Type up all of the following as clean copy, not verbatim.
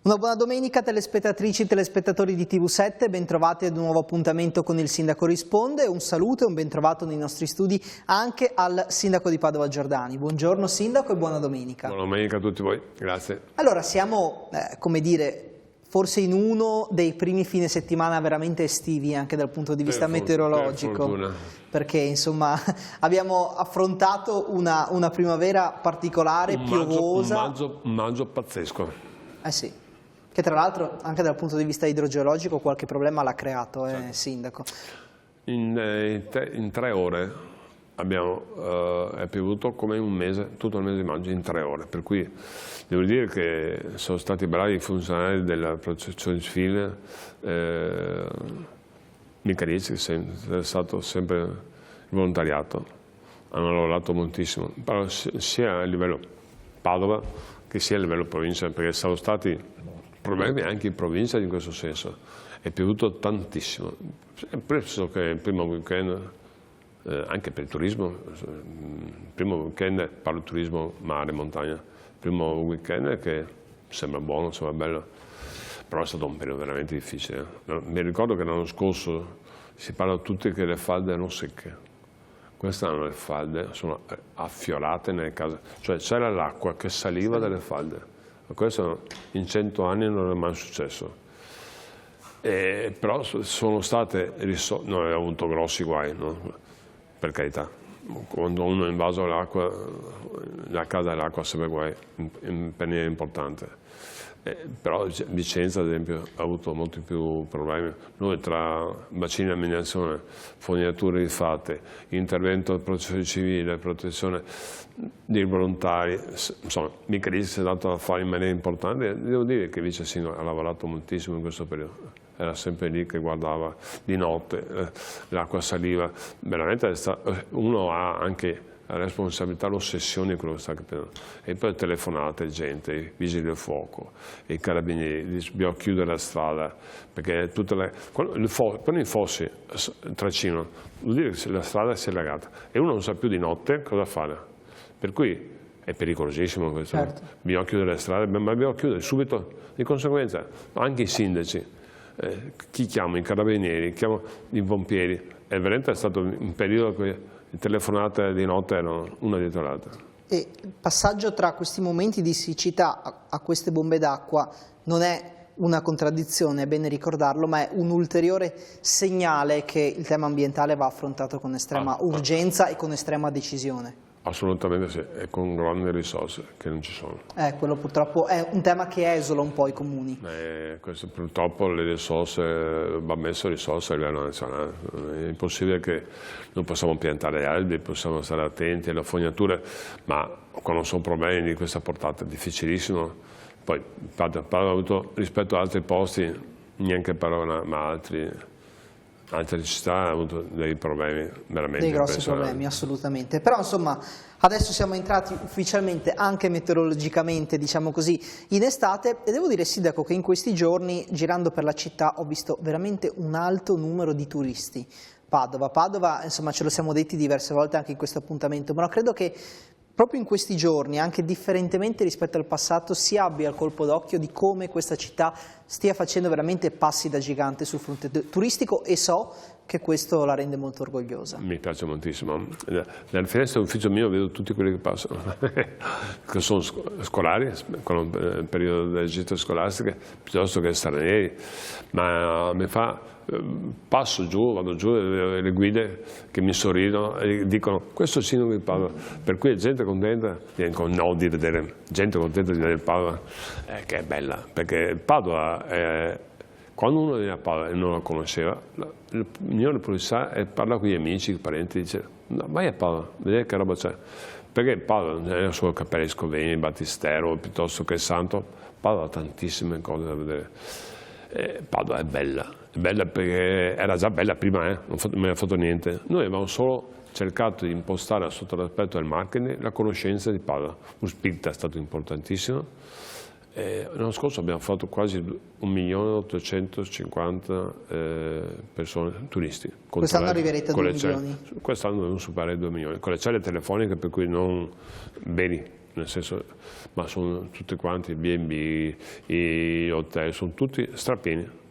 Una buona domenica telespettatrici e telespettatori di TV7, bentrovati ad un nuovo appuntamento con il Sindaco Risponde. Un saluto e un bentrovato nei nostri studi anche al Sindaco di Padova Giordani. Buongiorno Sindaco e buona domenica. Buona domenica a tutti voi, grazie. Allora siamo, come dire, forse in uno dei primi fine settimana veramente estivi anche dal punto di vista meteorologico, perché insomma abbiamo affrontato una primavera particolare, piovosa. Un maggio pazzesco. Sì. Che tra l'altro anche dal punto di vista idrogeologico qualche problema l'ha creato, certo. Sindaco. In 3 ore è piovuto come un mese, tutto il mese di maggio in 3 ore, per cui devo dire che sono stati bravi i funzionari della protezione civile, Michelizzi, che è stato sempre il volontariato, hanno lavorato moltissimo, però sia a livello Padova che sia a livello provincia, perché sono stati problemi anche in provincia in questo senso. È piovuto tantissimo. Penso che il primo weekend, anche per il turismo, il primo weekend, parlo di turismo mare, montagna, il primo weekend che sembra buono, sembra bello, però è stato un periodo veramente difficile. Mi ricordo che l'anno scorso si parla tutti che le falde erano secche. Quest'anno le falde sono affiorate nelle case, cioè c'era l'acqua che saliva dalle falde. Questo in 100 anni non è mai successo. Però sono state risolte, non abbiamo avuto grossi guai, no? Per carità. Quando uno è invaso l'acqua, la casa dell'acqua sempre guai, per niente importante. Però Vicenza ad esempio ha avuto molti più problemi. Noi tra bacini di amministrazione, fognature rifatte, intervento di protezione civile, protezione dei volontari, insomma Michelizzi si è dato da fare in maniera importante. Devo dire che il vice sindaco ha lavorato moltissimo in questo periodo, era sempre lì che guardava di notte, l'acqua saliva, veramente uno ha anche la responsabilità, l'ossessione di quello che sta capendo. E poi telefonate, gente, i vigili del fuoco, i carabinieri, dobbiamo chiudere la strada, perché quando i fossi tracino, vuol dire che la strada si è allagata e uno non sa più di notte cosa fare. Per cui è pericolosissimo questo. Certo. Bisogna chiudere le strade, ma dobbiamo chiudere subito, di conseguenza anche i sindaci, chi chiama? I carabinieri, chiama i pompieri. È veramente stato un periodo che le telefonate di notte erano una dietro l'altra. E il passaggio tra questi momenti di siccità a queste bombe d'acqua non è una contraddizione, è bene ricordarlo, ma è un ulteriore segnale che il tema ambientale va affrontato con estrema urgenza e con estrema decisione. Assolutamente sì, e con grandi risorse che non ci sono. Quello purtroppo è un tema che esola un po' i comuni. Questo, purtroppo le risorse, va messo risorse a livello nazionale. È impossibile che non possiamo piantare alberi, possiamo stare attenti alle fognature, ma quando sono problemi di questa portata è difficilissimo. Poi Padova ha avuto rispetto ad altri posti, neanche Padova, ma altre città hanno avuto dei problemi veramente dei grossi problemi, assolutamente. Però insomma adesso siamo entrati ufficialmente anche meteorologicamente, diciamo così, in estate, e devo dire, Sindaco, che in questi giorni girando per la città ho visto veramente un alto numero di turisti. Padova, insomma ce lo siamo detti diverse volte anche in questo appuntamento, ma credo che proprio in questi giorni, anche differentemente rispetto al passato, si abbia il colpo d'occhio di come questa città stia facendo veramente passi da gigante sul fronte turistico, e so che questo la rende molto orgogliosa. Mi piace moltissimo. Nelle finestre dell'ufficio mio vedo tutti quelli che passano, che sono scolari, con il periodo delle gite scolastiche, piuttosto che stranieri, ma mi fa... Passo giù, vado giù, le guide che mi sorridono e dicono questo è il sindaco di Padova, per cui è gente contenta, gente contenta di vedere Padova, che è bella, perché Padova, quando uno viene a Padova e non la conosceva, il migliore può parla con gli amici, i parenti, dice no, vai a Padova, vedere che roba c'è, perché Padova non è solo Cappelli Scoveni, Battistero, piuttosto che Santo, Padova ha tantissime cose da vedere. Padova è bella perché era già bella prima, non mi ha fatto niente. Noi avevamo solo cercato di impostare sotto l'aspetto del marketing la conoscenza di Padova. Uspirita è stato importantissimo. L'anno scorso abbiamo fatto quasi 1.850.000 persone, turisti. Quest'anno arriverete a 2 milioni? Quest'anno dobbiamo superare i 2 milioni, con le celle telefoniche per cui non veri, nel senso, ma sono tutti quanti i B&B, i hotel, sono tutti strapieni.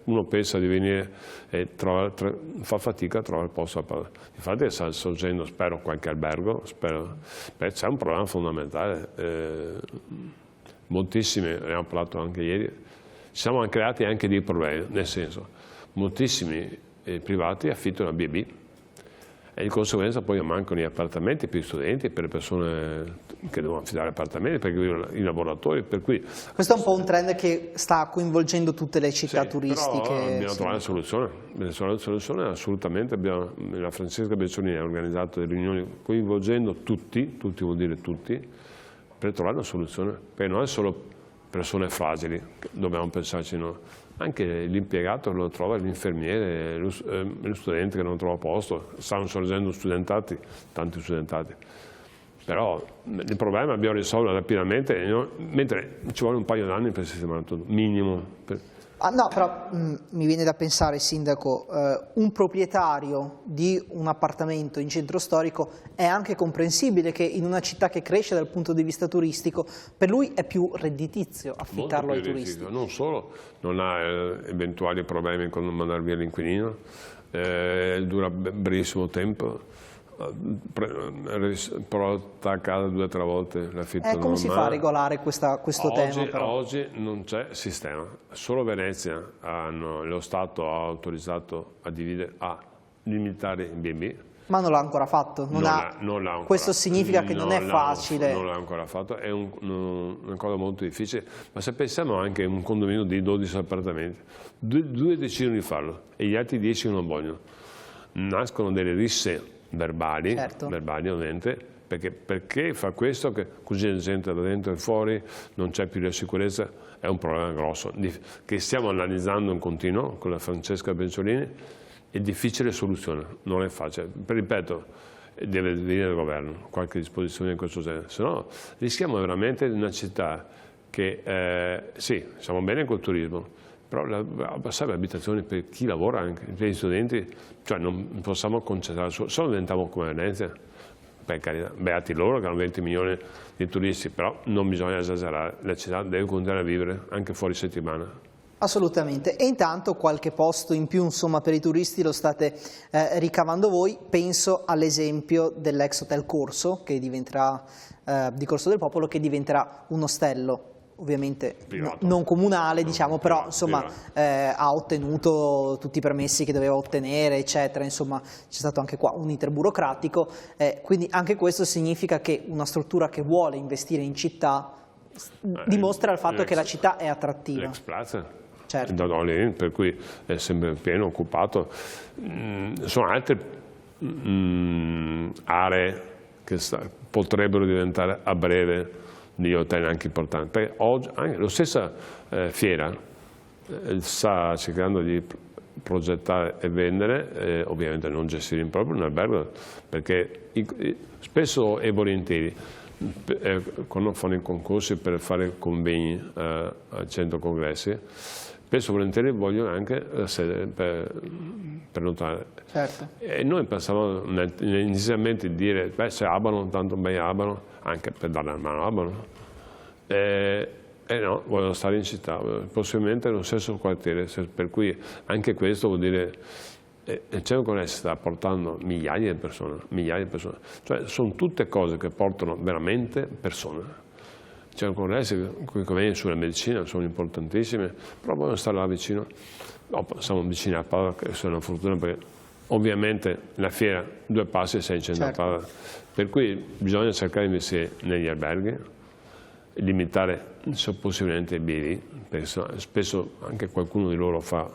Uno pensa di venire e fa fatica a trovare il posto. Infatti sta sorgendo, spero, qualche albergo, c'è un problema fondamentale, moltissimi, ne abbiamo parlato anche ieri, ci siamo creati anche dei problemi, nel senso, moltissimi privati affittano a B&B e di conseguenza poi mancano gli appartamenti per gli studenti, per le persone che devono affittare appartamenti, per i lavoratori, per cui... Questo è un po' un trend che sta coinvolgendo tutte le città turistiche. Però dobbiamo trovare una soluzione, assolutamente. La Francesca Becciolini ha organizzato delle riunioni coinvolgendo tutti vuol dire tutti, per trovare una soluzione, perché non è solo persone fragili, dobbiamo pensarci noi, anche l'impiegato che non trova, l'infermiere, lo studente che non trova posto, stanno sorgendo tanti studentati. Però il problema dobbiamo risolverlo rapidamente, mentre ci vuole un paio d'anni per sistemare tutto, minimo. No, però mi viene da pensare, Sindaco, un proprietario di un appartamento in centro storico è anche comprensibile che in una città che cresce dal punto di vista turistico, per lui è più redditizio affittarlo ai turisti. Non solo, non ha eventuali problemi con non mandare via l'inquilino, dura brevissimo tempo. Porta a casa 2 o 3 volte l'affitto normale. Come si fa a regolare questo tema? Però? Oggi non c'è sistema, solo Venezia lo Stato ha autorizzato a limitare il B&B. Ma non l'ha ancora fatto, questo significa che non è facile. Non l'ha ancora fatto, è una cosa molto difficile, ma se pensiamo anche a un condominio di 12 appartamenti, due decidono di farlo e gli altri 10 non vogliono, nascono delle risse verbali, certo. Verbali ovviamente, perché fa questo, che così la gente da dentro e fuori, non c'è più la sicurezza, è un problema grosso, che stiamo analizzando in continuo con la Francesca Becciolini, è difficile soluzione, non è facile, ripeto, deve venire dal governo qualche disposizione in questo senso, se no rischiamo veramente di una città che, sì, siamo bene col turismo, però abbassare le abitazioni per chi lavora anche, per gli studenti, cioè non possiamo concentrare se no diventiamo come Venezia, per carità, beati loro che hanno 20 milioni di turisti, però non bisogna esagerare, la città deve continuare a vivere anche fuori settimana. Assolutamente, e intanto qualche posto in più insomma, per i turisti lo state ricavando voi, penso all'esempio dell'ex Hotel Corso, che diventerà, di Corso del Popolo, che diventerà un ostello. Ovviamente non comunale, diciamo, però insomma ha ottenuto tutti i permessi che doveva ottenere, eccetera, insomma c'è stato anche qua un iter burocratico, quindi anche questo significa che una struttura che vuole investire in città dimostra il fatto che la città è attrattiva. L'ex Plaza, certo. Per cui è sempre pieno, occupato. Sono altre aree che potrebbero diventare a breve di hotel anche importanti, perché oggi anche la stessa fiera sta cercando di progettare e vendere, ovviamente non gestire in proprio un albergo, perché spesso e volentieri quando fanno i concorsi per fare convegni al centro congressi, spesso e volentieri vogliono anche la sede per notare. Certo. E noi pensavamo inizialmente di dire, beh, se Abano, tanto bene Abano, anche per dare la mano a Abano. No, vogliono stare in città, possibilmente nello stesso quartiere, per cui anche questo vuol dire il centro congressi sta portando migliaia di persone, cioè sono tutte cose che portano veramente persone. Il centro congressi, qui convegni sulla medicina sono importantissime, però vogliono stare là vicino. Siamo vicini a Padova, che è una fortuna perché ovviamente la fiera 2 passi e sei in centro a Padova, per cui bisogna cercare di investire negli alberghi, limitare se possibilmente i B&B, perché spesso anche qualcuno di loro fa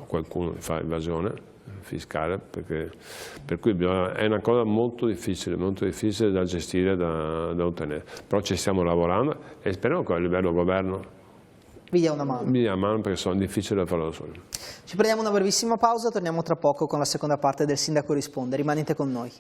evasione fiscale, per cui è una cosa molto difficile da gestire, da ottenere, però ci stiamo lavorando e speriamo che a livello governo vi dia una mano. Mi dia una mano perché sono difficili da farlo da soli. Ci prendiamo una brevissima pausa, torniamo tra poco con la seconda parte del Sindaco risponde, rimanete con noi.